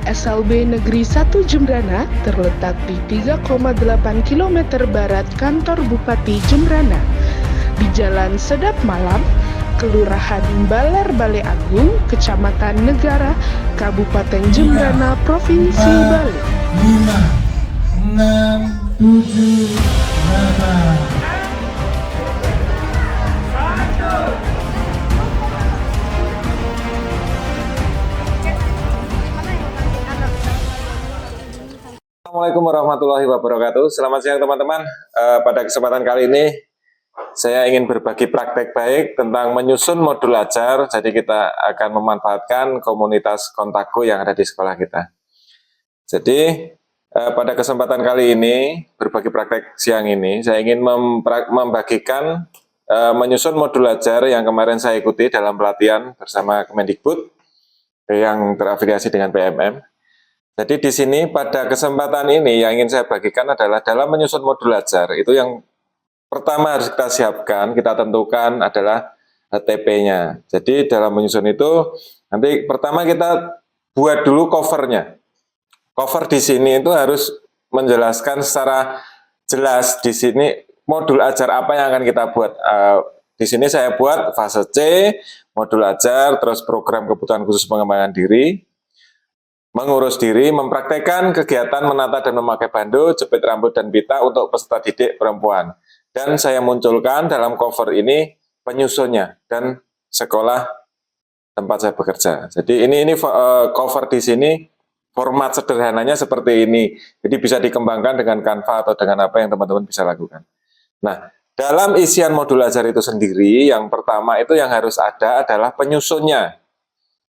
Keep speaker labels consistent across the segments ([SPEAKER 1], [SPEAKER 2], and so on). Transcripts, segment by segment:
[SPEAKER 1] SLB Negeri 1 Jembrana terletak di 3,8 km barat kantor Bupati Jembrana, di Jalan Sedap Malam, Kelurahan Baler Bale Agung, Kecamatan Negara, Kabupaten Jembrana, Provinsi Bali.
[SPEAKER 2] 5, 6, 7, 8.
[SPEAKER 3] Assalamualaikum warahmatullahi wabarakatuh. Selamat siang teman-teman. Pada kesempatan kali ini saya ingin berbagi praktek baik tentang menyusun modul ajar. Jadi kita akan memanfaatkan komunitas Kontakku yang ada di sekolah kita. Jadi pada kesempatan kali ini berbagi praktek siang ini saya ingin membagikan menyusun modul ajar yang kemarin saya ikuti dalam pelatihan bersama Kemendikbud yang terafiliasi dengan PMM. Jadi di sini pada kesempatan ini yang ingin saya bagikan adalah dalam menyusun modul ajar itu yang pertama harus kita siapkan, kita tentukan adalah TP-nya. Jadi dalam menyusun itu nanti pertama kita buat dulu covernya. Cover di sini itu harus menjelaskan secara jelas di sini modul ajar apa yang akan kita buat. Di sini saya buat fase C, modul ajar, terus program kebutuhan khusus pengembangan diri, mengurus diri, mempraktekkan kegiatan menata dan memakai bando, jepit rambut dan pita untuk peserta didik perempuan. Dan saya munculkan dalam cover ini penyusunnya dan sekolah tempat saya bekerja. Jadi ini cover di sini format sederhananya seperti ini. Jadi bisa dikembangkan dengan Canva atau dengan apa yang teman-teman bisa lakukan. Nah, dalam isian modul ajar itu sendiri, yang pertama itu yang harus ada adalah penyusunnya.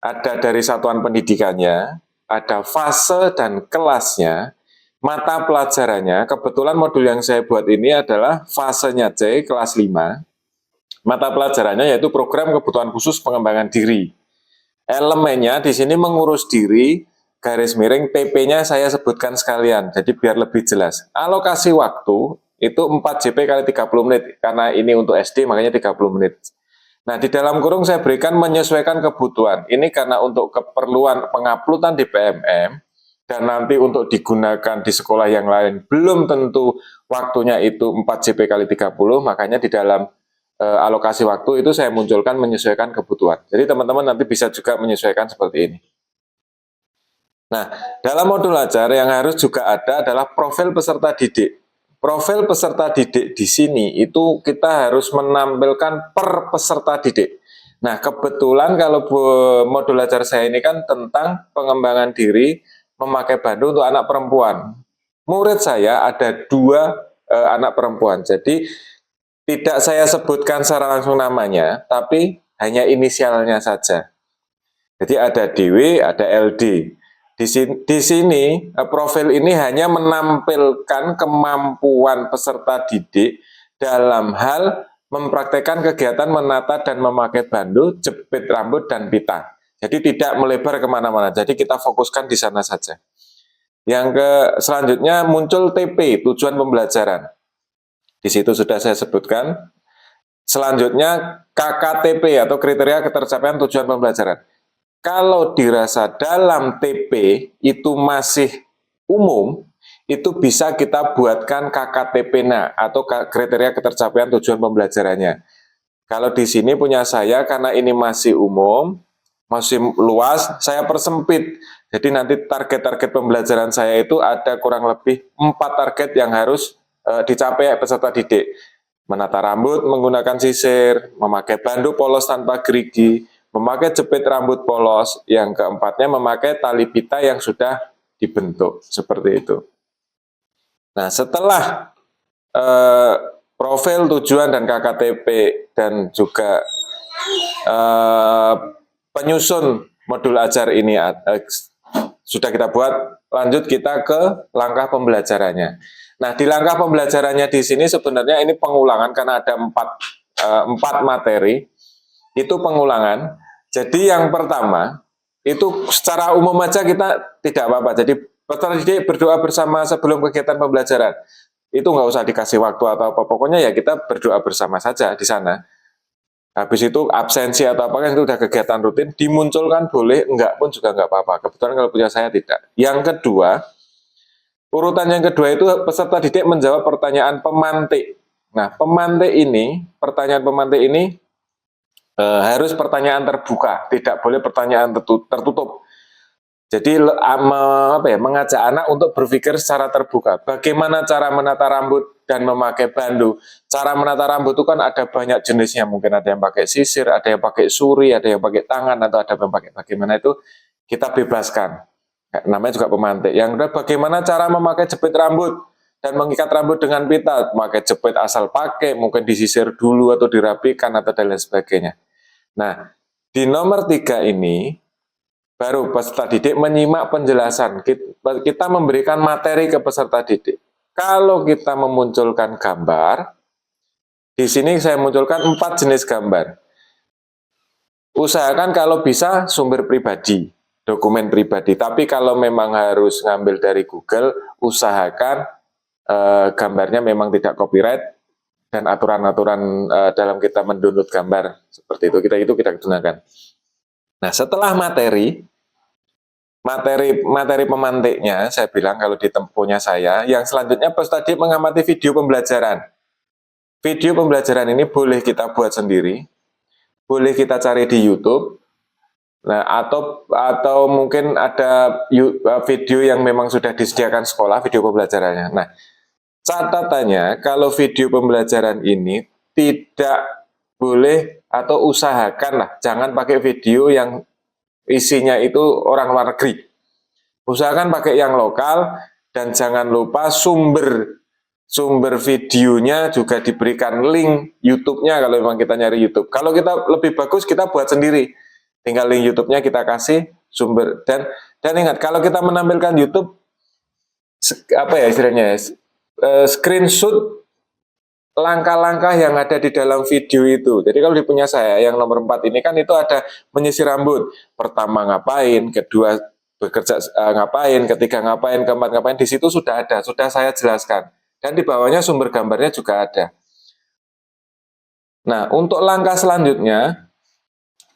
[SPEAKER 3] Ada dari satuan pendidikannya, ada fase dan kelasnya, mata pelajarannya. Kebetulan modul yang saya buat ini adalah fasenya C, kelas 5. Mata pelajarannya yaitu program kebutuhan khusus pengembangan diri. Elemennya di sini mengurus diri, garis miring, TP-nya saya sebutkan sekalian, jadi biar lebih jelas. Alokasi waktu itu 4 JP kali 30 menit, karena ini untuk SD makanya 30 menit. Nah, di dalam kurung saya berikan menyesuaikan kebutuhan. Ini karena untuk keperluan penguploadan di PMM dan nanti untuk digunakan di sekolah yang lain belum tentu waktunya itu 4 JP kali 30, makanya di dalam alokasi waktu itu saya munculkan menyesuaikan kebutuhan. Jadi teman-teman nanti bisa juga menyesuaikan seperti ini. Nah, dalam modul ajar yang harus juga ada adalah profil peserta didik. Profil peserta didik di sini itu kita harus menampilkan per peserta didik. Nah, kebetulan kalau modul ajar saya ini kan tentang pengembangan diri memakai bando untuk anak perempuan. Murid saya ada 2 anak perempuan. Jadi tidak saya sebutkan secara langsung namanya, tapi hanya inisialnya saja. Jadi ada DW, ada LD. Di sini profil ini hanya menampilkan kemampuan peserta didik dalam hal mempraktekkan kegiatan menata dan memakai bando, jepit rambut dan pita. Jadi tidak melebar kemana-mana. Jadi kita fokuskan di sana saja. Selanjutnya muncul TP, tujuan pembelajaran. Di situ sudah saya sebutkan. Selanjutnya KKTP atau kriteria ketercapaian tujuan pembelajaran. Kalau dirasa dalam TP itu masih umum, itu bisa kita buatkan KKTP-nya atau kriteria ketercapaian tujuan pembelajarannya. Kalau di sini punya saya, karena ini masih umum, masih luas, saya persempit. Jadi nanti target-target pembelajaran saya itu ada kurang lebih 4 target yang harus dicapai peserta didik. Menata rambut menggunakan sisir, memakai bando polos tanpa gerigi, memakai jepit rambut polos, yang keempatnya memakai tali pita yang sudah dibentuk, seperti itu. Nah, setelah profil, tujuan, dan KKTP, dan juga penyusun modul ajar ini sudah kita buat, lanjut kita ke langkah pembelajarannya. Nah, di langkah pembelajarannya di sini sebenarnya ini pengulangan, karena ada 4 materi, itu pengulangan. Jadi yang pertama, itu secara umum aja kita tidak apa-apa. Jadi peserta didik berdoa bersama sebelum kegiatan pembelajaran. Itu nggak usah dikasih waktu atau apa. Pokoknya ya kita berdoa bersama saja di sana. Habis itu absensi atau apa kan itu udah kegiatan rutin, dimunculkan boleh, enggak pun juga enggak apa-apa. Kebetulan kalau punya saya tidak. Yang kedua, urutan yang kedua itu peserta didik menjawab pertanyaan pemantik. Nah, pertanyaan pemantik ini harus pertanyaan terbuka, tidak boleh pertanyaan tertutup. Jadi mengajak anak untuk berpikir secara terbuka. Bagaimana cara menata rambut dan memakai bandu. Cara menata rambut itu kan ada banyak jenisnya. Mungkin ada yang pakai sisir, ada yang pakai suri, ada yang pakai tangan, atau ada yang pakai bagaimana itu kita bebaskan. Namanya juga pemantik. Yang kedua, bagaimana cara memakai jepit rambut dan mengikat rambut dengan pita. Memakai jepit asal pakai, mungkin disisir dulu atau dirapikan atau dan lain sebagainya. Nah, di nomor 3 ini baru peserta didik menyimak penjelasan. Kita memberikan materi ke peserta didik. Kalau kita memunculkan gambar, di sini saya munculkan 4 jenis gambar. Usahakan kalau bisa sumber pribadi, dokumen pribadi. Tapi kalau memang harus ngambil dari Google, usahakan gambarnya memang tidak copyright dan aturan-aturan dalam kita mendownload gambar seperti itu kita gunakan. Nah, setelah materi pemantiknya, saya bilang kalau di tempuhnya saya, yang selanjutnya peserta didik mengamati video pembelajaran. Video pembelajaran ini boleh kita buat sendiri, boleh kita cari di YouTube, nah atau mungkin ada video yang memang sudah disediakan sekolah, video pembelajarannya. Nah, catatannya kalau video pembelajaran ini tidak boleh atau usahakanlah jangan pakai video yang isinya itu orang luar negeri. Usahakan pakai yang lokal dan jangan lupa sumber videonya juga diberikan link YouTube-nya kalau memang kita nyari YouTube. Kalau kita lebih bagus kita buat sendiri. Tinggal link YouTube-nya kita kasih sumber dan ingat kalau kita menampilkan YouTube apa ya istilahnya screenshot langkah-langkah yang ada di dalam video itu. Jadi kalau di punya saya yang nomor 4 ini kan itu ada menyisir rambut. Pertama ngapain, kedua bekerja ngapain, ketiga ngapain, keempat ngapain. Di situ sudah ada, sudah saya jelaskan. Dan di bawahnya sumber gambarnya juga ada. Nah, untuk langkah selanjutnya,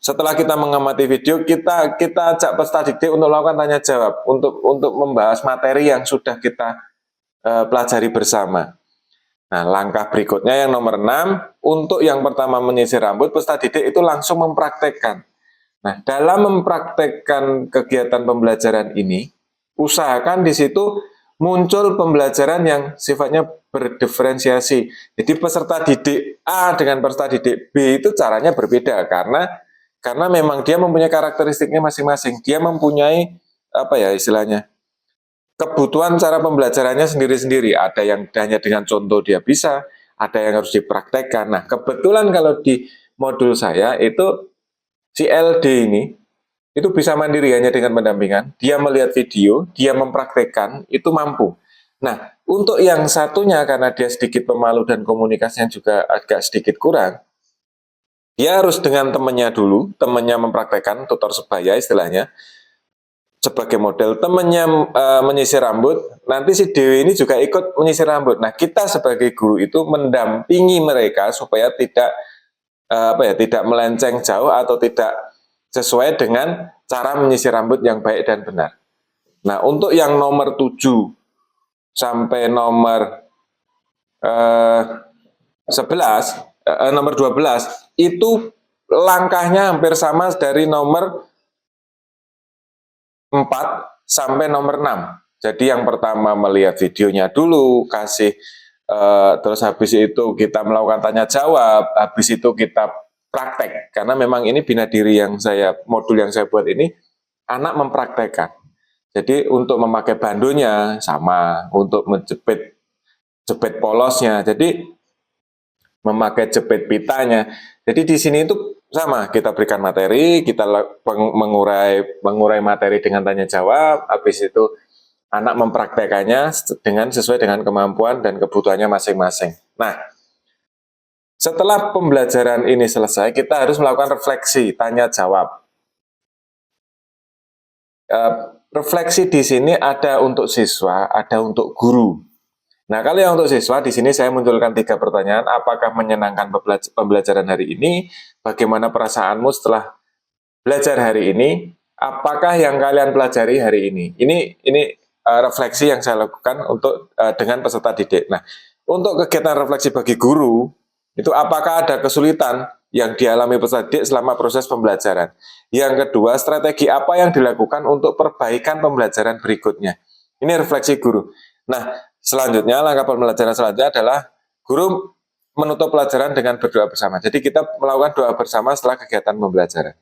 [SPEAKER 3] setelah kita mengamati video, kita ajak peserta didik untuk melakukan tanya jawab, untuk membahas materi yang sudah kita pelajari bersama. Nah, langkah berikutnya yang nomor 6, untuk yang pertama menyisir rambut, peserta didik itu langsung mempraktekkan. Nah, dalam mempraktekkan kegiatan pembelajaran ini, usahakan di situ muncul pembelajaran yang sifatnya berdiferensiasi. Jadi peserta didik A dengan peserta didik B itu caranya berbeda karena memang dia mempunyai karakteristiknya masing-masing. Dia mempunyai apa ya istilahnya? Kebutuhan cara pembelajarannya sendiri-sendiri. Ada yang hanya dengan contoh dia bisa, ada yang harus dipraktekkan. Nah, kebetulan kalau di modul saya itu si LD ini itu bisa mandiri hanya dengan pendampingan. Dia melihat video, dia mempraktekkan, itu mampu. Nah, untuk yang satunya karena dia sedikit pemalu dan komunikasinya juga agak sedikit kurang, dia harus dengan temannya dulu, temannya mempraktekkan, tutor sebaya istilahnya, sebagai model, temannya menyisir rambut, nanti si Dewi ini juga ikut menyisir rambut. Nah, kita sebagai guru itu mendampingi mereka supaya tidak tidak melenceng jauh atau tidak sesuai dengan cara menyisir rambut yang baik dan benar. Nah, untuk yang nomor 7 sampai nomor 12 itu langkahnya hampir sama dari nomor 4 sampai nomor 6. Jadi yang pertama melihat videonya dulu, terus habis itu kita melakukan tanya jawab, habis itu kita praktek. Karena memang ini bina diri modul yang saya buat ini, anak mempraktekkan. Jadi untuk memakai bandonya sama, untuk jepit polosnya, jadi memakai jepit pitanya. Jadi di sini itu sama, kita berikan materi, kita mengurai materi dengan tanya jawab, habis itu anak mempraktekannya sesuai dengan kemampuan dan kebutuhannya masing-masing. Nah, setelah pembelajaran ini selesai, kita harus melakukan refleksi, tanya jawab. Refleksi di sini ada untuk siswa, ada untuk guru. Nah, kalau yang untuk siswa, di sini saya munculkan 3 pertanyaan. Apakah menyenangkan pembelajaran hari ini? Bagaimana perasaanmu setelah belajar hari ini? Apakah yang kalian pelajari hari ini? Ini refleksi yang saya lakukan untuk dengan peserta didik. Nah, untuk kegiatan refleksi bagi guru, itu apakah ada kesulitan yang dialami peserta didik selama proses pembelajaran? Yang kedua, strategi apa yang dilakukan untuk perbaikan pembelajaran berikutnya? Ini refleksi guru. Nah, selanjutnya, langkah pembelajaran selanjutnya adalah guru menutup pelajaran dengan berdoa bersama. Jadi kita melakukan doa bersama setelah kegiatan pembelajaran.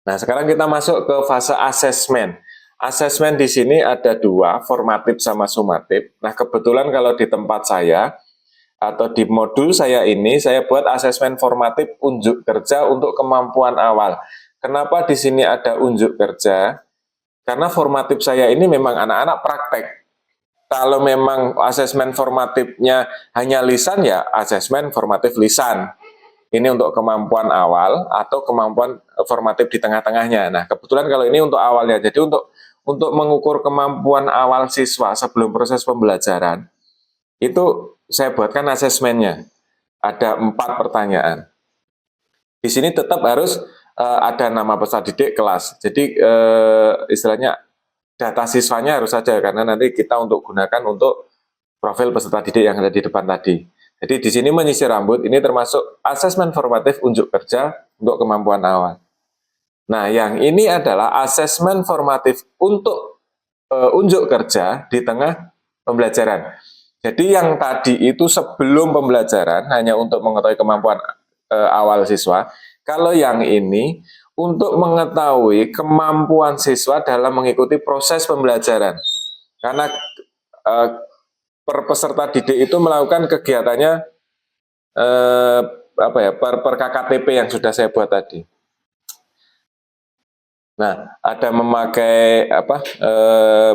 [SPEAKER 3] Nah, sekarang kita masuk ke fase asesmen. Asesmen di sini ada 2, formatif sama sumatif. Nah, kebetulan kalau di tempat saya, atau di modul saya ini, saya buat asesmen formatif unjuk kerja untuk kemampuan awal. Kenapa di sini ada unjuk kerja? Karena formatif saya ini memang anak-anak praktek. Kalau memang asesmen formatifnya hanya lisan, ya asesmen formatif lisan. Ini untuk kemampuan awal atau kemampuan formatif di tengah-tengahnya. Nah, kebetulan kalau ini untuk awalnya. Jadi untuk mengukur kemampuan awal siswa sebelum proses pembelajaran, itu saya buatkan asesmennya. Ada 4 pertanyaan. Di sini tetap harus ada nama peserta didik, kelas. Jadi istilahnya data siswanya harus ada, karena nanti kita gunakan untuk profil peserta didik yang ada di depan tadi. Jadi di sini menyisir rambut, ini termasuk asesmen formatif unjuk kerja untuk kemampuan awal. Nah, yang ini adalah asesmen formatif untuk unjuk kerja di tengah pembelajaran. Jadi yang tadi itu sebelum pembelajaran, hanya untuk mengetahui kemampuan awal siswa. Kalau yang ini untuk mengetahui kemampuan siswa dalam mengikuti proses pembelajaran. Karena peserta didik itu melakukan kegiatannya per KKTP yang sudah saya buat tadi. Nah, ada memakai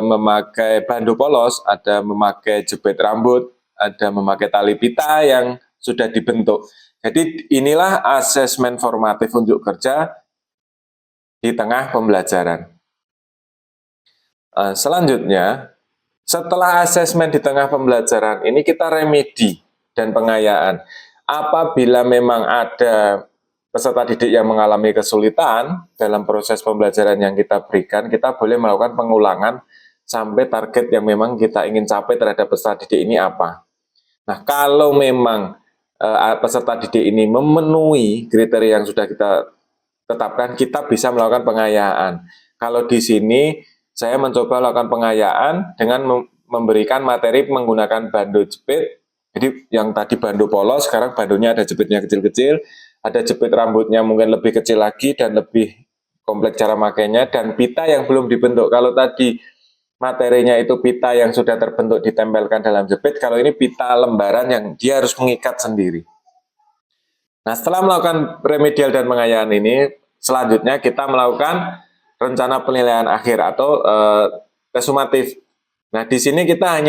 [SPEAKER 3] memakai bandu polos, ada memakai jepit rambut, ada memakai tali pita yang sudah dibentuk. Jadi inilah asesmen formatif unjuk kerja di tengah pembelajaran. Selanjutnya, setelah asesmen di tengah pembelajaran, ini kita remedi dan pengayaan. Apabila memang ada peserta didik yang mengalami kesulitan dalam proses pembelajaran yang kita berikan, kita boleh melakukan pengulangan sampai target yang memang kita ingin capai terhadap peserta didik ini apa. Nah, kalau memang peserta didik ini memenuhi kriteria yang sudah kita tetapkan, kita bisa melakukan pengayaan. Kalau di sini saya mencoba melakukan pengayaan dengan memberikan materi menggunakan bandu jepit. Jadi yang tadi bandu polos, sekarang bandunya ada jepitnya kecil-kecil, ada jepit rambutnya mungkin lebih kecil lagi dan lebih kompleks cara makainya, dan pita yang belum dibentuk. Kalau tadi materinya itu pita yang sudah terbentuk ditempelkan dalam jepit, kalau ini pita lembaran yang dia harus mengikat sendiri. Nah, setelah melakukan remedial dan pengayaan ini, selanjutnya kita melakukan rencana penilaian akhir atau tes sumatif. Nah, di sini kita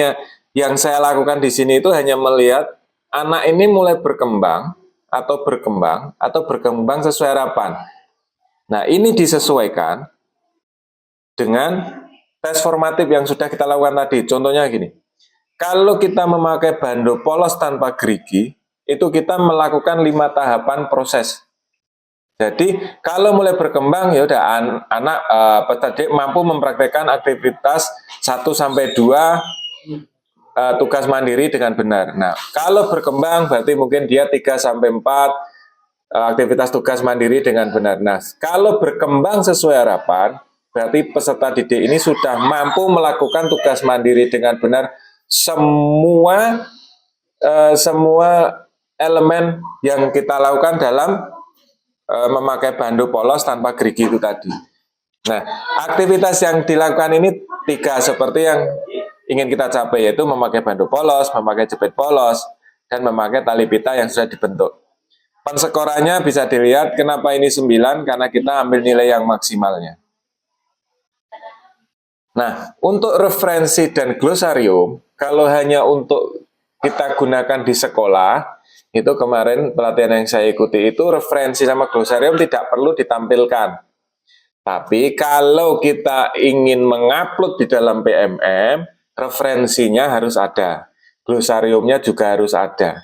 [SPEAKER 3] yang saya lakukan di sini itu hanya melihat anak ini mulai berkembang atau berkembang sesuai harapan. Nah, ini disesuaikan dengan tes formatif yang sudah kita lakukan tadi. Contohnya gini, kalau kita memakai bandu polos tanpa gerigi, itu kita melakukan 5 tahapan proses. Jadi kalau mulai berkembang, ya udah anak peserta didik mampu mempraktekkan aktivitas 1-2 tugas mandiri dengan benar. Nah, kalau berkembang berarti mungkin dia 3-4 aktivitas tugas mandiri dengan benar. Nah, kalau berkembang sesuai harapan, berarti peserta didik ini sudah mampu melakukan tugas mandiri dengan benar semua elemen yang kita lakukan dalam memakai bandu polos tanpa gerigi itu tadi. Nah, aktivitas yang dilakukan ini 3 seperti yang ingin kita capai, yaitu memakai bandu polos, memakai jepit polos, dan memakai tali pita yang sudah dibentuk. Penskorannya bisa dilihat, kenapa ini 9, karena kita ambil nilai yang maksimalnya. Nah, untuk referensi dan glosarium, kalau hanya untuk kita gunakan di sekolah, itu kemarin pelatihan yang saya ikuti itu referensi sama glosarium tidak perlu ditampilkan. Tapi kalau kita ingin mengupload di dalam PMM, referensinya harus ada, glosariumnya juga harus ada.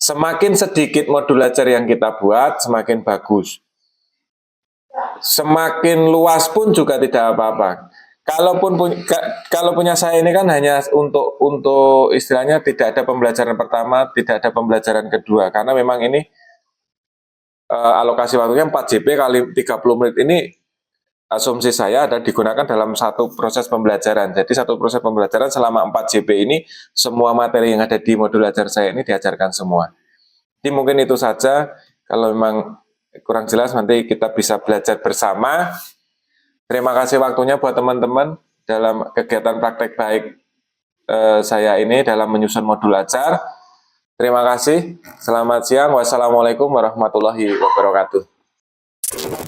[SPEAKER 3] Semakin sedikit modul ajar yang kita buat, semakin bagus. Semakin luas pun juga tidak apa-apa. Kalau punya saya ini kan hanya untuk istilahnya tidak ada pembelajaran pertama, tidak ada pembelajaran kedua, karena memang ini alokasi waktunya 4 JP kali 30 menit ini asumsi saya ada digunakan dalam satu proses pembelajaran. Jadi satu proses pembelajaran selama 4 JP ini semua materi yang ada di modul ajar saya ini diajarkan semua. Jadi mungkin itu saja. Kalau memang kurang jelas nanti kita bisa belajar bersama. Terima kasih waktunya buat teman-teman dalam kegiatan praktek baik saya ini dalam menyusun modul ajar. Terima kasih. Selamat siang. Wassalamualaikum warahmatullahi wabarakatuh.